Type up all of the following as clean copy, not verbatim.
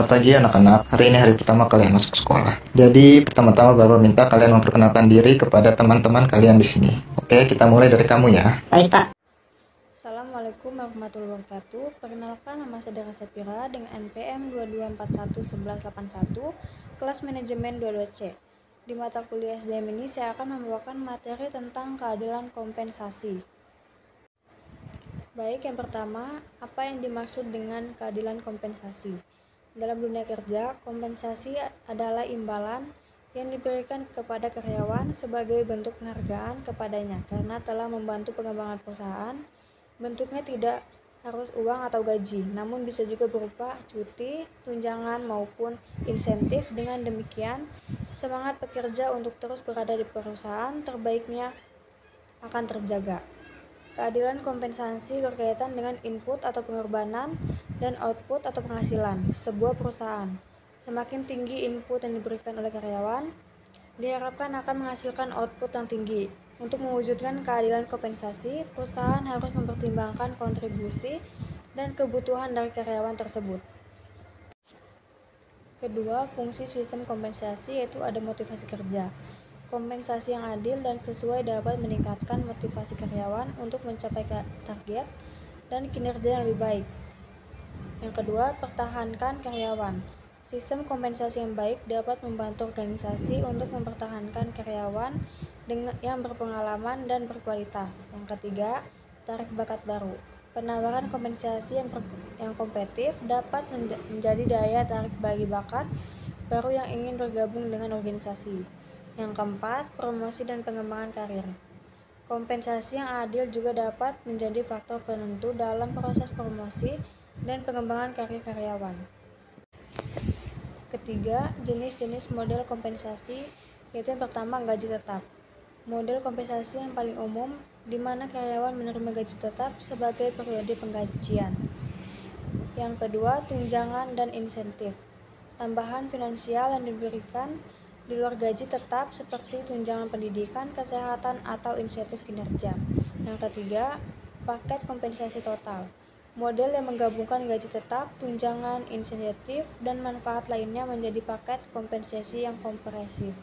Selamat pagi anak-anak, hari ini hari pertama kalian masuk sekolah. Jadi pertama-tama Bapak minta kalian memperkenalkan diri kepada teman-teman kalian di sini. Oke, kita mulai dari kamu ya. Baik, Pak. Assalamualaikum warahmatullahi wabarakatuh. Perkenalkan, nama Saudara Sapira dengan NPM 22411181, kelas manajemen 22C. Di mata kuliah SDM ini saya akan membawakan materi tentang keadilan kompensasi. Baik, yang pertama, apa yang dimaksud dengan keadilan kompensasi? Dalam dunia kerja, kompensasi adalah imbalan yang diberikan kepada karyawan sebagai bentuk penghargaan kepadanya karena telah membantu pengembangan perusahaan. Bentuknya tidak harus uang atau gaji, namun bisa juga berupa cuti, tunjangan, maupun insentif. Dengan demikian, semangat pekerja untuk terus berada di perusahaan terbaiknya akan terjaga. Keadilan kompensasi berkaitan dengan input atau pengorbanan dan output atau penghasilan sebuah perusahaan. Semakin tinggi input yang diberikan oleh karyawan, diharapkan akan menghasilkan output yang tinggi. Untuk mewujudkan keadilan kompensasi, perusahaan harus mempertimbangkan kontribusi dan kebutuhan dari karyawan tersebut. Kedua, fungsi sistem kompensasi yaitu ada motivasi kerja. Kompensasi yang adil dan sesuai dapat meningkatkan motivasi karyawan untuk mencapai target dan kinerja yang lebih baik. Yang kedua, pertahankan karyawan. Sistem kompensasi yang baik dapat membantu organisasi untuk mempertahankan karyawan yang berpengalaman dan berkualitas. Yang ketiga, tarik bakat baru. Penawaran kompensasi yang kompetitif dapat menjadi daya tarik bagi bakat baru yang ingin bergabung dengan organisasi. Yang keempat, promosi dan pengembangan karir. Kompensasi yang adil juga dapat menjadi faktor penentu dalam proses promosi dan pengembangan karir karyawan. Ketiga, jenis-jenis model kompensasi, yaitu yang pertama, gaji tetap. Model kompensasi yang paling umum di mana karyawan menerima gaji tetap sebagai periode penggajian. Yang kedua, tunjangan dan insentif. Tambahan finansial yang diberikan di luar gaji tetap seperti tunjangan pendidikan, kesehatan, atau insentif kinerja. Yang ketiga, paket kompensasi total. Model yang menggabungkan gaji tetap, tunjangan, insentif, dan manfaat lainnya menjadi paket kompensasi yang komprehensif.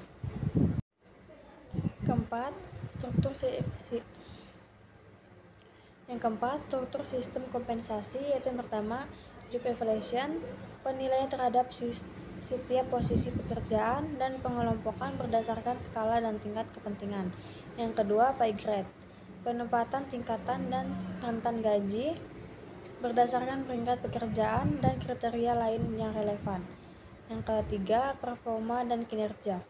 Struktur sistem kompensasi yaitu yang pertama, job evaluation, penilaian terhadap setiap posisi pekerjaan dan pengelompokan berdasarkan skala dan tingkat kepentingan. Yang kedua, pay grade, penempatan tingkatan dan rentan gaji berdasarkan peringkat pekerjaan dan kriteria lain yang relevan. Yang ketiga, performa dan kinerja.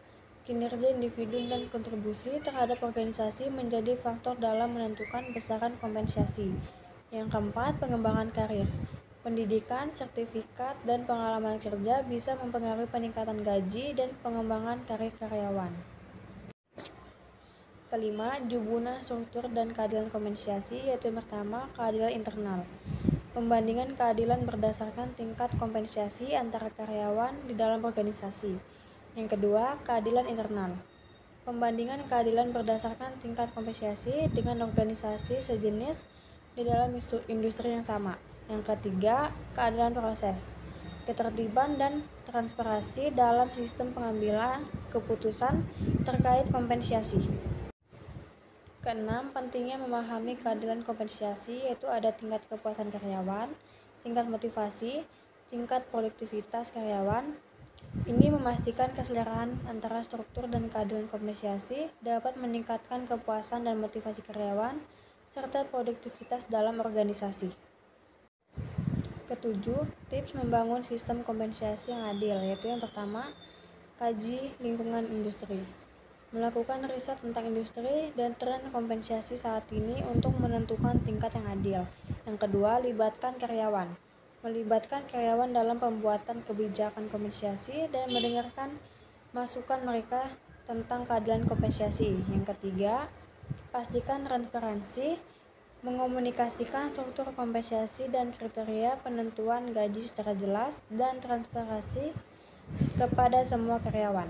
Kinerja individu dan kontribusi terhadap organisasi menjadi faktor dalam menentukan besaran kompensasi. Yang keempat, pengembangan karir. Pendidikan, sertifikat, dan pengalaman kerja bisa mempengaruhi peningkatan gaji dan pengembangan karir karyawan. Kelima, jubuna struktur dan keadilan kompensasi, yaitu yang pertama, keadilan internal. Pembandingan keadilan berdasarkan tingkat kompensasi antara karyawan di dalam organisasi. Yang kedua, keadilan internal. Pembandingan keadilan berdasarkan tingkat kompensasi dengan organisasi sejenis di dalam industri yang sama. Yang ketiga, keadilan proses, ketertiban dan transparansi dalam sistem pengambilan keputusan terkait kompensasi. Keenam, pentingnya memahami keadilan kompensasi yaitu ada tingkat kepuasan karyawan, tingkat motivasi, tingkat produktivitas karyawan. Ini memastikan kesetaraan antara struktur dan keadilan kompensasi dapat meningkatkan kepuasan dan motivasi karyawan serta produktivitas dalam organisasi. Ketujuh, tips membangun sistem kompensasi yang adil, yaitu yang pertama, kaji lingkungan industri. Melakukan riset tentang industri dan tren kompensasi saat ini untuk menentukan tingkat yang adil. Yang kedua, libatkan karyawan. Melibatkan karyawan dalam pembuatan kebijakan kompensasi dan mendengarkan masukan mereka tentang keadilan kompensasi. Yang ketiga, pastikan transparansi, mengomunikasikan struktur kompensasi dan kriteria penentuan gaji secara jelas dan transparansi kepada semua karyawan.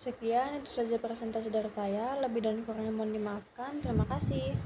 Sekian, itu saja presentasi dari saya. Lebih dan kurangnya mohon dimaafkan. Terima kasih.